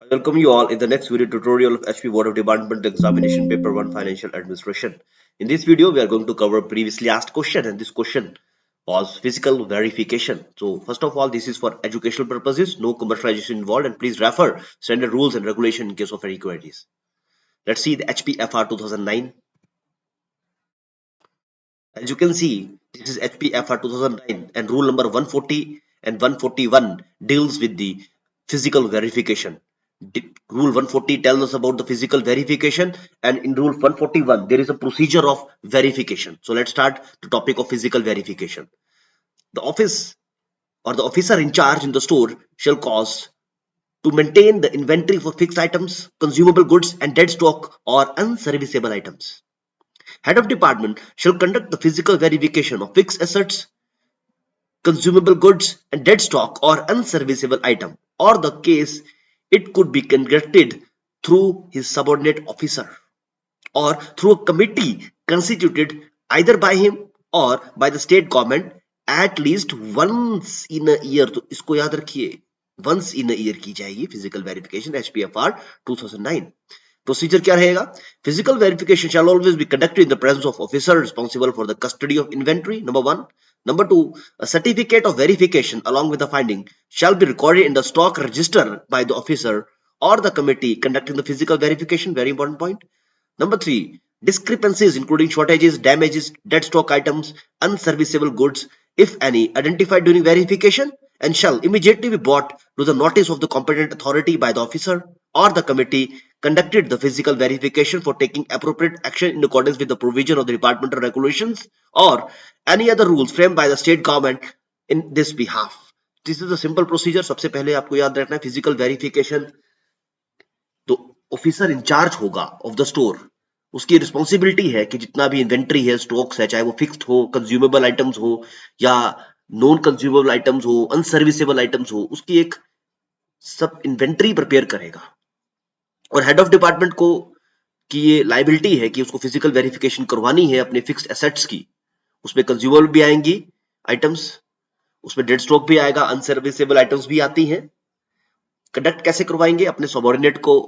I welcome you all in the next video tutorial of HP Board of Department Examination Paper 1 Financial Administration. In this video, we are going to cover previously asked question, and this question was physical verification. So first of all, this is for educational purposes, no commercialization involved, and please refer standard rules and regulation in case of any queries. Let's see the HPFR 2009. As you can see, this is HPFR 2009 and rule number 140 and 141 deals with the physical verification. Rule 140 tells us about the physical verification, and in rule 141 there is a procedure of verification. So let's start the topic of physical verification. The office or the officer in charge in the store shall cause to maintain the inventory for fixed items, consumable goods and dead stock or unserviceable items. Head of department shall conduct the physical verification of fixed assets, consumable goods and dead stock or unserviceable item, or the case it could be conducted through his subordinate officer or through a committee constituted either by him or by the state government at least once in a year. तो इसको याद रखिए, once in a year की जाएगी physical verification HPFR 2009. Procedure क्या रहेगा? Physical verification shall always be conducted in the presence of officer responsible for the custody of inventory, number 1. Number 2, a certificate of verification along with the finding shall be recorded in the stock register by the officer or the committee conducting the physical verification, very important point. Number 3, discrepancies including shortages, damages, dead stock items, unserviceable goods, if any, identified during verification and shall immediately be brought to the notice of the competent authority by the officer or the committee conducted the physical verification for taking appropriate action in accordance with the provision of the departmental regulations or any other rules framed by the state government in this behalf. This is a simple procedure. सबसे पहले आपको याद रखना है physical verification तो officer in charge होगा of the store, उसकी responsibility है कि जितना भी इन्वेंट्री है, स्टॉक्स है, चाहे वो फिक्स्ड हो, कंज्यूमेबल आइटम्स हो या नॉन कंज्यूमेबल आइटम्स हो, अनसर्विसेबल आइटम्स हो, उसकी एक सब इन्वेंट्री प्रिपेयर करेगा। और हेड ऑफ डिपार्टमेंट को की ये लाइबिलिटी है कि उसको फिजिकल वेरिफिकेशन करवानी है अपने फिक्स्ड एसेट्स की। उसमें कंज्यूमेबल भी आएंगी आइटम्स, उसमें डेड स्टॉक भी आएगा, अनसर्विसेबल आइटम्स भी आती हैं। कंडक्ट कैसे करवाएंगे? अपने सबऑर्डिनेट को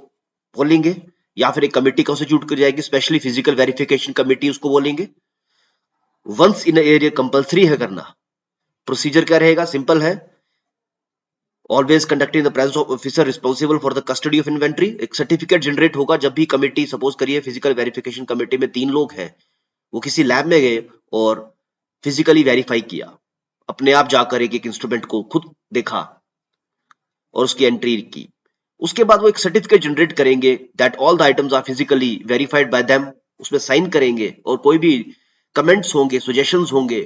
बोलेंगे या फिर एक कमेटी कॉन्स्टिट्यूट कर जाएगी, स्पेशली फिजिकल वेरिफिकेशन कमेटी, उसको बोलेंगे। वंस इन एरिया कंपलसरी है करना। प्रोसीजर क्या रहेगा? सिंपल है, always conducting the presence of officer responsible for the custody of inventory. एक सर्टिफिकेट जनरेट होगा जब भी कमेटी, सपोज करिए फिजिकल वेरिफिकेशन कमेटी में 3 लोग हैं, वो किसी लैब में गए और फिजिकली वेरीफाई किया, अपने आप जाकर एक इंस्ट्रूमेंट को खुद देखा और उसकी एंट्री की। उसके बाद वो एक सर्टिफिकेट जनरेट करेंगे that all the items are physically verified by them, उसमें साइन करेंगे और कोई भी कमेंट्स होंगे, सजेशंस होंगे,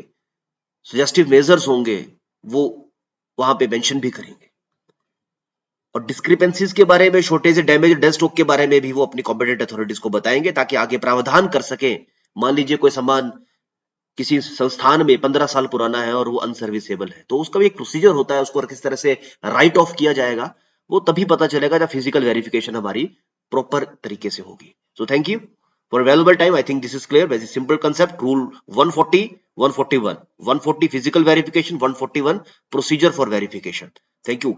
सजेस्टिव मेजर्स होंगे, वो वहां पे मेंशन भी करेंगे। और डिस्क्रिपेंसीज के बारे में, शॉर्टेज, डैमेज, डेड स्टॉक के बारे में भी वो अपनी कॉम्पिटेंट अथॉरिटीज को बताएंगे ताकि आगे प्रावधान कर सके। मान लीजिए कोई सामान किसी संस्थान में 15 साल पुराना है और वो अनसर्विसेबल है, तो उसका भी एक प्रोसीजर होता है, उसको किस तरह से राइट ऑफ किया जाएगा वो तभी पता चलेगा जब फिजिकल वेरिफिकेशन हमारी प्रॉपर तरीके से होगी। So thank you for valuable time. I think this is clear, very simple concept. Rule 140, 141, 140 physical verification, 141 procedure for verification. Thank you.